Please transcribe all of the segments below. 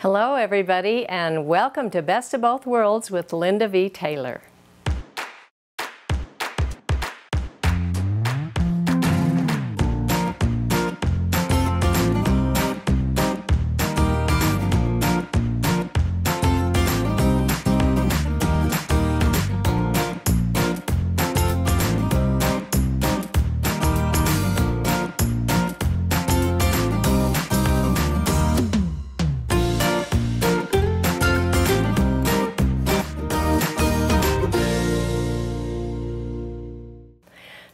Hello everybody, and welcome to Best of Both Worlds with Linda V. Taylor.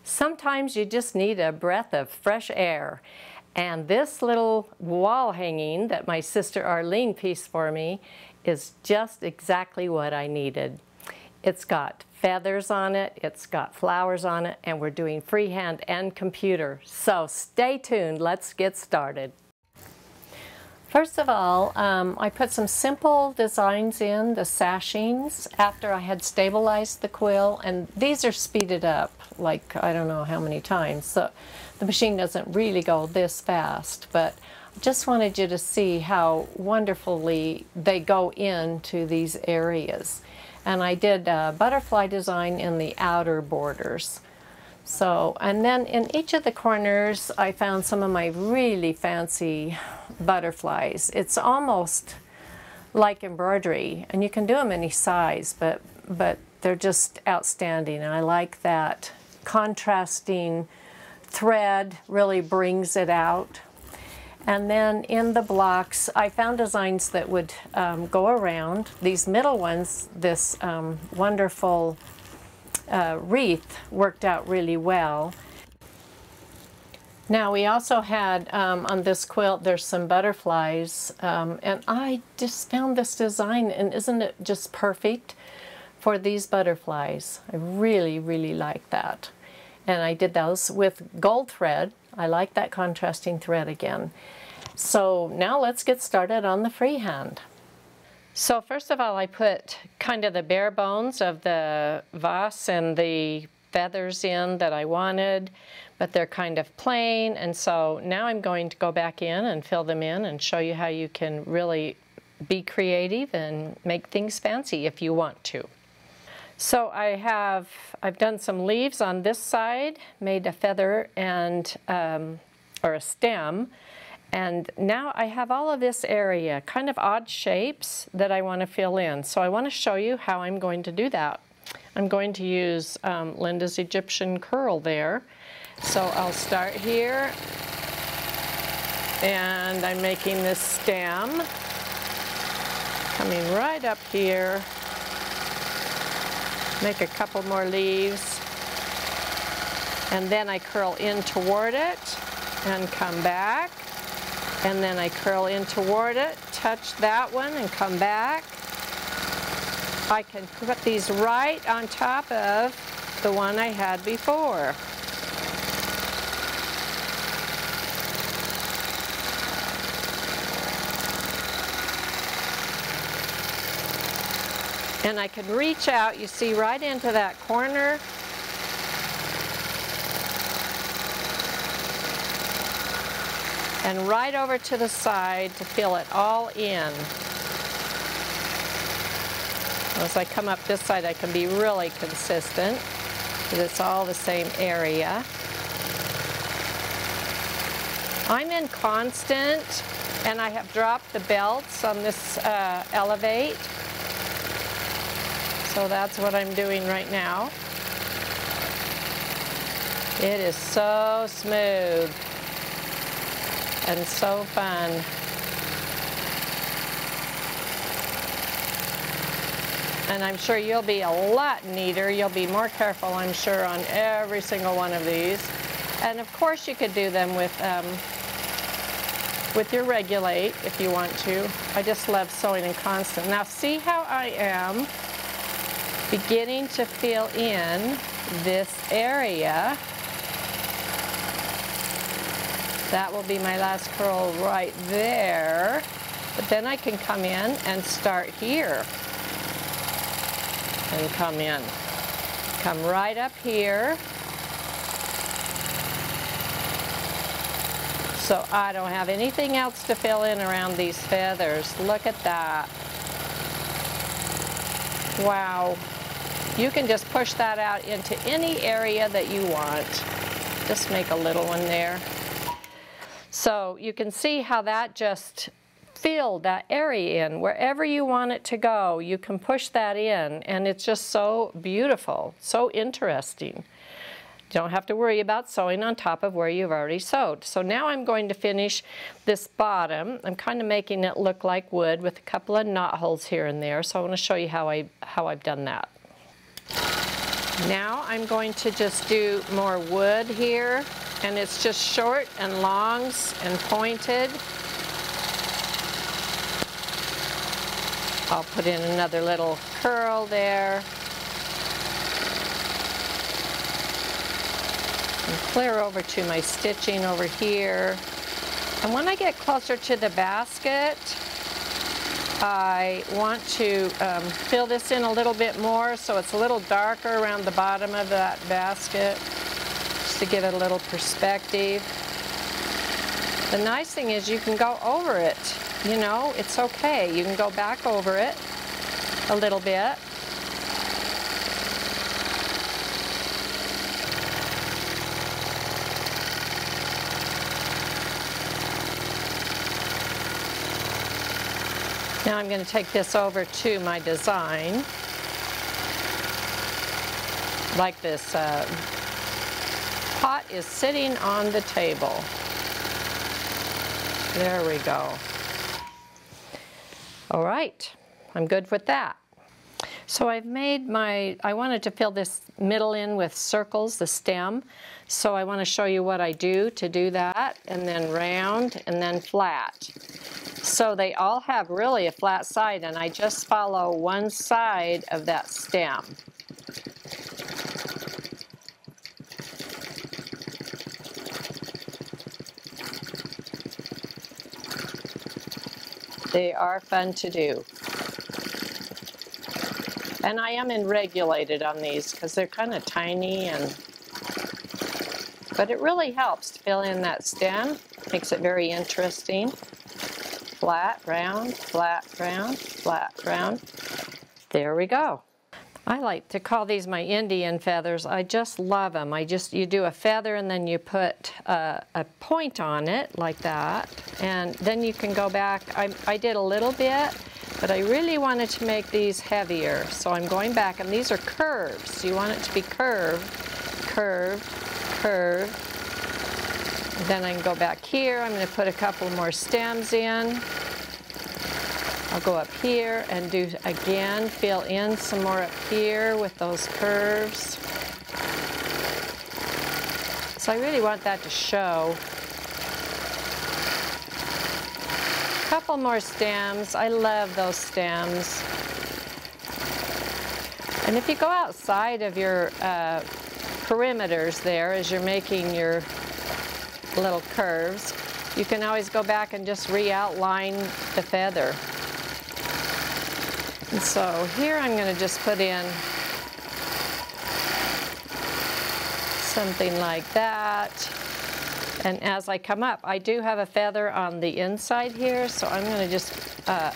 Sometimes you just need a breath of fresh air, and this little wall hanging that my sister Arlene pieced for me is just exactly what I needed. It's got feathers on it, it's got flowers on it, and we're doing freehand and computer. So stay tuned, let's get started. First of all, I put some simple designs in the sashings after I had stabilized the quill, and these are speeded up like I don't know how many times, so the machine doesn't really go this fast, but I just wanted you to see how wonderfully they go into these areas. And I did a butterfly design in the outer borders. So, and then in each of the corners I found some of my really fancy butterflies. It's almost like embroidery, and you can do them any size, but they're just outstanding, and I like that contrasting thread really brings it out. And then in the blocks I found designs that would go around. These middle ones, this wonderful wreath worked out really well. Now we also had on this quilt there's some butterflies, and I just found this design, and isn't it just perfect for these butterflies? I really like that. And I did those with gold thread. I like that contrasting thread again. So now let's get started on the freehand. So first of all, I put kind of the bare bones of the vase and the feathers in that I wanted, but they're kind of plain, and so now I'm going to go back in and fill them in and show you how you can really be creative and make things fancy if you want to. So I've done some leaves on this side, made a feather and or a stem, and now I have all of this area, kind of odd shapes that I want to fill in. So I want to show you how I'm going to do that. I'm going to use Linda's Egyptian curl there. So I'll start here, and I'm making this stem, coming right up here, make a couple more leaves, and then I curl in toward it and come back, and then I curl in toward it, touch that one and come back. I can put these right on top of the one I had before. And I can reach out, you see, right into that corner. And right over to the side to fill it all in. As I come up this side, I can be really consistent, because it's all the same area. I'm in constant, and I have dropped the belts on this elevate. So that's what I'm doing right now. It is so smooth and so fun. And I'm sure you'll be a lot neater. You'll be more careful, I'm sure, on every single one of these. And of course you could do them with your regulate if you want to. I just love sewing in constant. Now see how I am beginning to fill in this area. That will be my last curl right there. But then I can come in and start here. And come in. Come right up here. So I don't have anything else to fill in around these feathers. Look at that. Wow. You can just push that out into any area that you want. Just make a little one there. So you can see how that just filled that area in. Wherever you want it to go, you can push that in, and it's just so beautiful, so interesting. You don't have to worry about sewing on top of where you've already sewed. So now I'm going to finish this bottom. I'm kind of making it look like wood with a couple of knot holes here and there. So I want to show you how I've done that. Now I'm going to just do more wood here, and it's just short and longs and pointed. I'll put in another little curl there. And clear over to my stitching over here. And when I get closer to the basket, I want to fill this in a little bit more so it's a little darker around the bottom of that basket, just to give it a little perspective. The nice thing is you can go over it, you know, it's okay. You can go back over it a little bit. Now I'm going to take this over to my design, like this pot is sitting on the table. There we go. All right, I'm good with that. So I've made I wanted to fill this middle in with circles, the stem. So I want to show you what I do to do that, and then round, and then flat. So they all have really a flat side, and I just follow one side of that stem. They are fun to do. And I am in regulated on these because they're kind of tiny, but it really helps to fill in that stem. Makes it very interesting. Flat, round, flat, round. There we go. I like to call these my Indian feathers. I just love them. You do a feather and then you put a point on it like that, and then you can go back. I did a little bit, but I really wanted to make these heavier, so I'm going back, and these are curves. You want it to be curved, curved, curved. Then I can go back here. I'm going to put a couple more stems in. I'll go up here and do again, fill in some more up here with those curves. So I really want that to show. A couple more stems. I love those stems. And if you go outside of your perimeters there as you're making your little curves, you can always go back and just re-outline the feather. And so here I'm going to just put in something like that. And as I come up, I do have a feather on the inside here, so I'm going to just,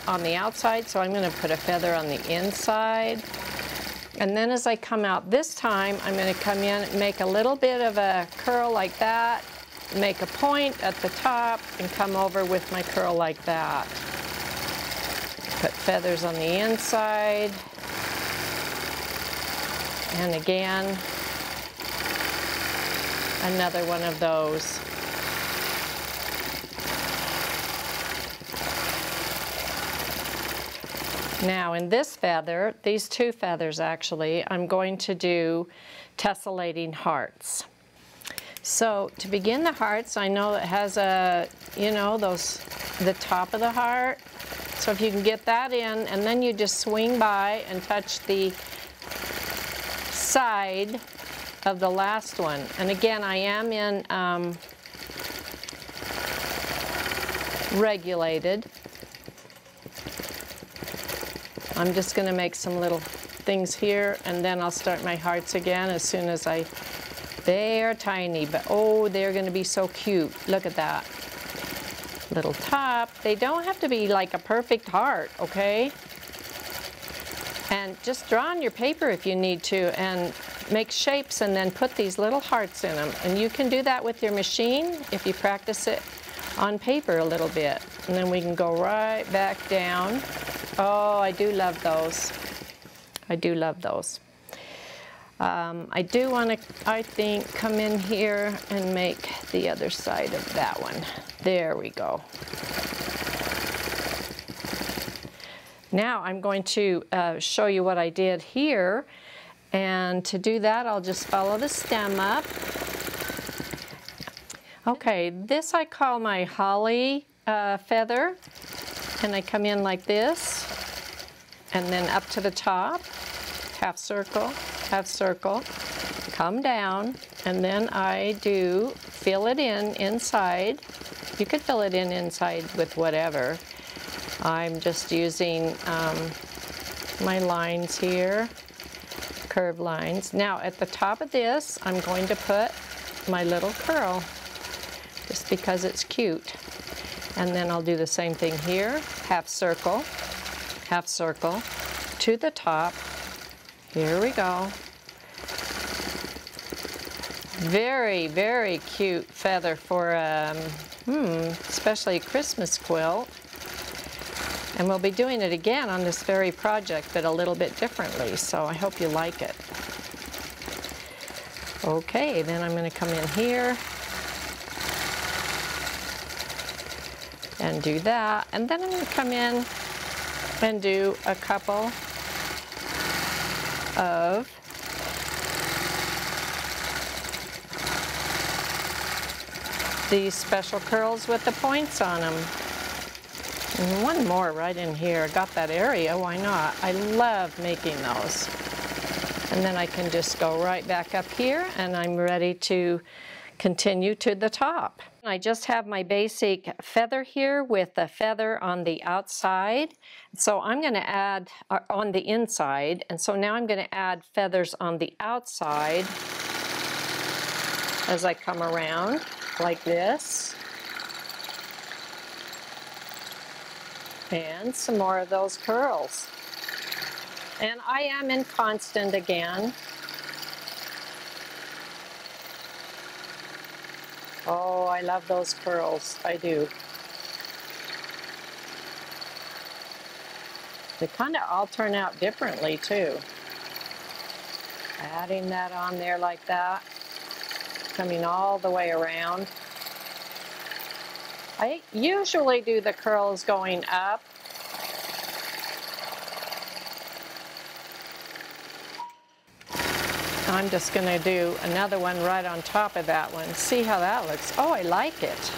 on the outside, so I'm going to put a feather on the inside. And then as I come out this time, I'm going to come in and make a little bit of a curl like that, make a point at the top, and come over with my curl like that. Put feathers on the inside, and again, another one of those. Now in this feather, these two feathers actually, I'm going to do tessellating hearts. So to begin the hearts, I know it has a, you know, the top of the heart. So if you can get that in, and then you just swing by and touch the side of the last one. And again, I am in regulated. I'm just going to make some little things here, and then I'll start my hearts again as soon as they are tiny, but oh, they're going to be so cute. Look at that. little top. They don't have to be like a perfect heart, okay? And just draw on your paper if you need to and make shapes and then put these little hearts in them. And you can do that with your machine if you practice it on paper a little bit. And then we can go right back down. Oh, I do love those. I do love those. I do want to, I think, come in here and make the other side of that one. There we go. Now I'm going to show you what I did here, and to do that I'll just follow the stem up. Okay, this I call my holly feather, and I come in like this and then up to the top, half circle, come down, and then I do fill it in inside. You could fill it in inside with whatever. I'm just using my lines here, curved lines. Now at the top of this, I'm going to put my little curl, just because it's cute. And then I'll do the same thing here, half circle, to the top. Here we go. Very, very cute feather for especially a Christmas quilt. And we'll be doing it again on this very project, but a little bit differently, so I hope you like it. Okay, then I'm going to come in here and do that, and then I'm going to come in and do a couple of these special curls with the points on them. And one more right in here. I got that area, why not? I love making those. And then I can just go right back up here, and I'm ready to continue to the top. I just have my basic feather here with the feather on the outside. So I'm going to add on the inside, and so now I'm going to add feathers on the outside as I come around like this. And some more of those curls. And I am in constant again. Oh, I love those curls, I do. They kind of all turn out differently too. Adding that on there like that, coming all the way around. I usually do the curls going up. I'm just going to do another one right on top of that one. See how that looks. Oh, I like it.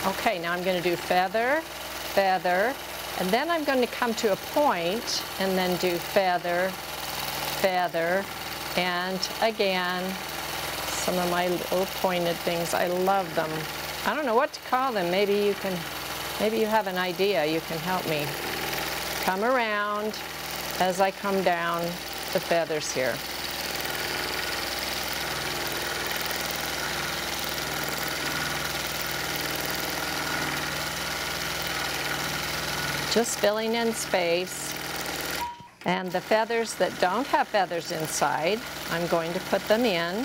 Okay, now I'm going to do feather, feather, and then I'm going to come to a point and then do feather, feather, and again, some of my little pointed things. I love them. I don't know what to call them. Maybe you have an idea. You can help me. Come around as I come down the feathers here. Just filling in space. And the feathers that don't have feathers inside, I'm going to put them in.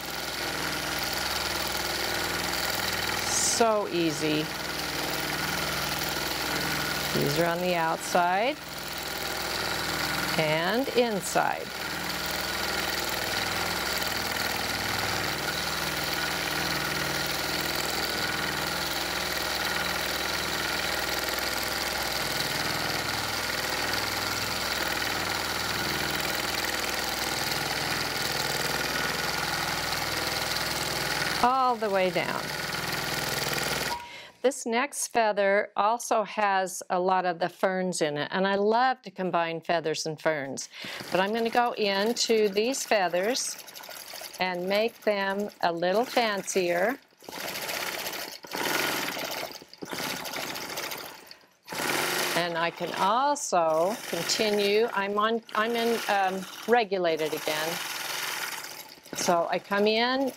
So easy. These are on the outside and inside. All the way down. This next feather also has a lot of the ferns in it, and I love to combine feathers and ferns. But I'm going to go into these feathers and make them a little fancier. And I can also continue, I'm in regulated again. So I come in,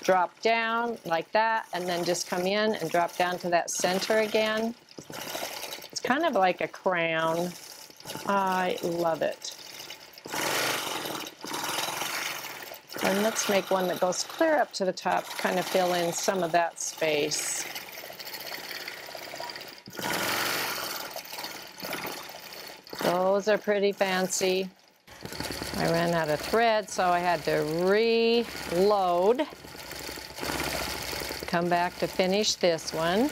drop down like that, and then just come in and drop down to that center again. It's kind of like a crown. I love it. And let's make one that goes clear up to the top, kind of fill in some of that space. Those are pretty fancy. I ran out of thread, so I had to reload. Come back to finish this one.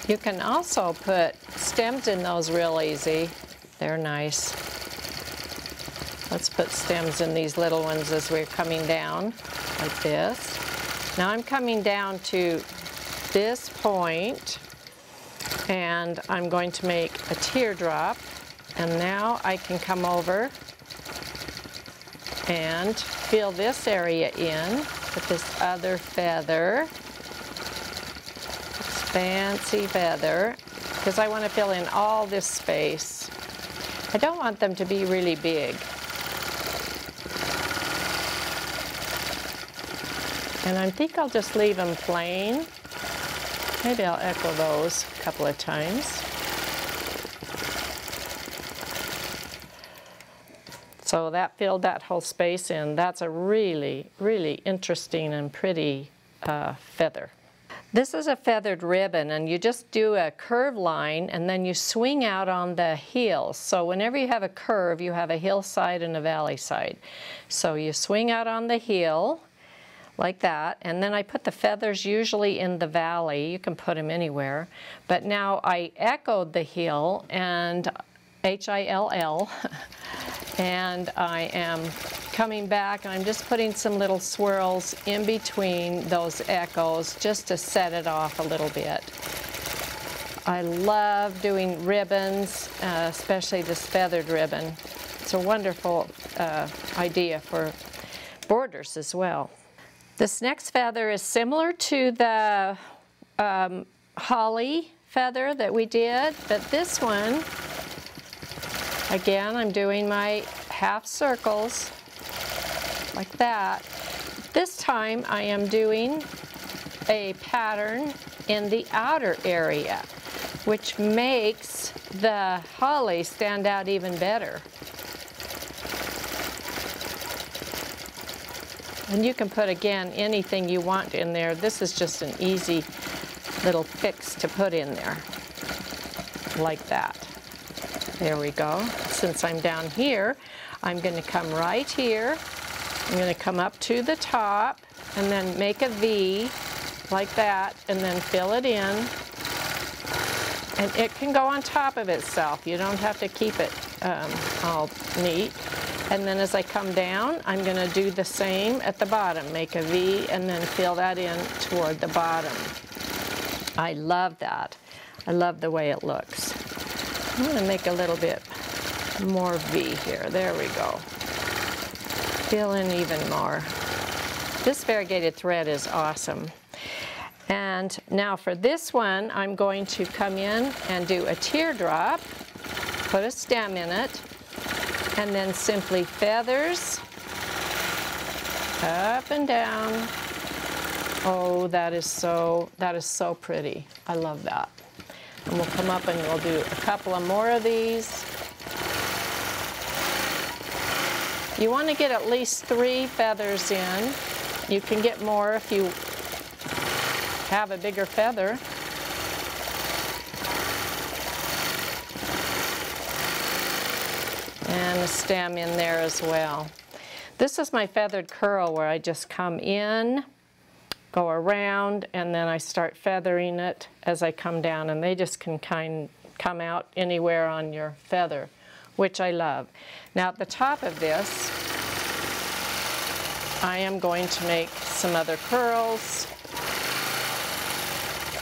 You can also put stems in those real easy. They're nice. Let's put stems in these little ones as we're coming down, like this. Now I'm coming down to this point, and I'm going to make a teardrop. And now I can come over and fill this area in with this other feather. This fancy feather, because I want to fill in all this space. I don't want them to be really big. And I think I'll just leave them plain. Maybe I'll echo those a couple of times. So that filled that whole space in. That's a really, really interesting and pretty feather. This is a feathered ribbon, and you just do a curve line and then you swing out on the heels. So whenever you have a curve, you have a hillside and a valley side. So you swing out on the heel like that, and then I put the feathers usually in the valley. You can put them anywhere. But now I echoed the heel, and H-I-L-L, and I am coming back, and I'm just putting some little swirls in between those echoes just to set it off a little bit. I love doing ribbons, especially this feathered ribbon. It's a wonderful idea for borders as well. This next feather is similar to the holly feather that we did, but this one, again, I'm doing my half circles like that. This time I am doing a pattern in the outer area, which makes the holly stand out even better. And you can put, again, anything you want in there. This is just an easy little fix to put in there, like that. There we go. Since I'm down here, I'm going to come right here. I'm going to come up to the top and then make a V like that, and then fill it in. And it can go on top of itself. You don't have to keep it all neat. And then as I come down, I'm going to do the same at the bottom. Make a V and then fill that in toward the bottom. I love that. I love the way it looks. I'm going to make a little bit more V here. There we go. Fill in even more. This variegated thread is awesome. And now for this one, I'm going to come in and do a teardrop, put a stem in it, and then simply feathers up and down. Oh, that is so pretty. I love that. And we'll come up and we'll do a couple of more of these. You want to get at least 3 feathers in. You can get more if you have a bigger feather. And a stem in there as well. This is my feathered curl, where I just come in, go around, and then I start feathering it as I come down, and they just can come out anywhere on your feather, which I love. Now at the top of this, I am going to make some other curls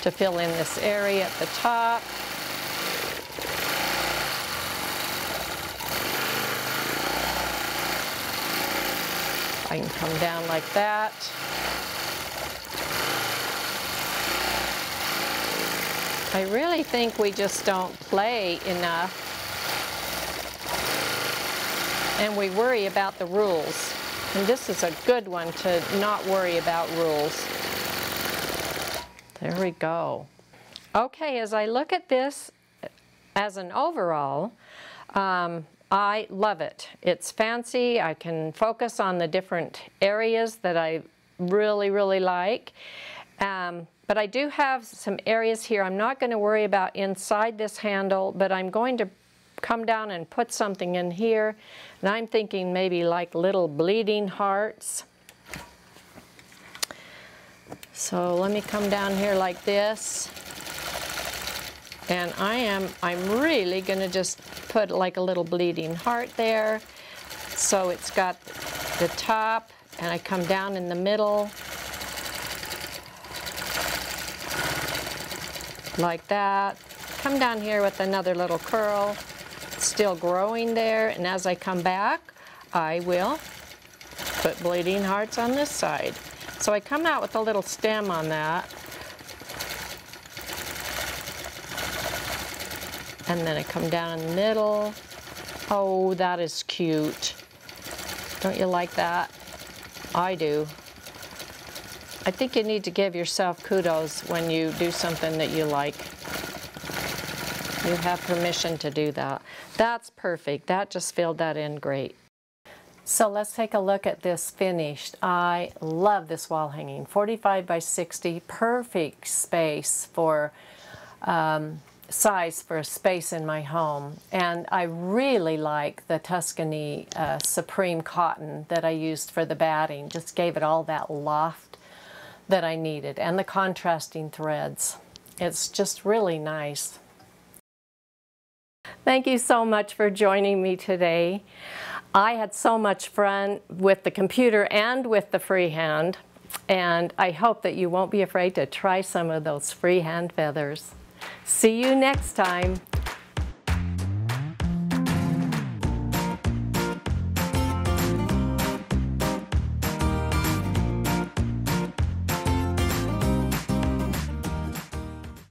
to fill in this area at the top. I can come down like that. I really think we just don't play enough, and we worry about the rules. And this is a good one to not worry about rules. There we go. Okay, as I look at this as an overall, I love it. It's fancy. I can focus on the different areas that I really like. But I do have some areas here I'm not going to worry about inside this handle, but I'm going to come down and put something in here. And I'm thinking maybe like little bleeding hearts. So let me come down here like this. And I'm really going to just put like a little bleeding heart there. So it's got the top, and I come down in the middle like that. Come down here with another little curl, still growing there, and as I come back, I will put bleeding hearts on this side. So I come out with a little stem on that. And then I come down in the middle. Oh, that is cute. Don't you like that? I do. I think you need to give yourself kudos when you do something that you like. You have permission to do that. That's perfect. That just filled that in great. So let's take a look at this finished. I love this wall hanging. 45 by 60, perfect space for size for a space in my home. And I really like the Tuscany Supreme cotton that I used for the batting. Just gave it all that loft that I needed, and the contrasting threads. It's just really nice. Thank you so much for joining me today. I had so much fun with the computer and with the freehand, and I hope that you won't be afraid to try some of those freehand feathers. See you next time.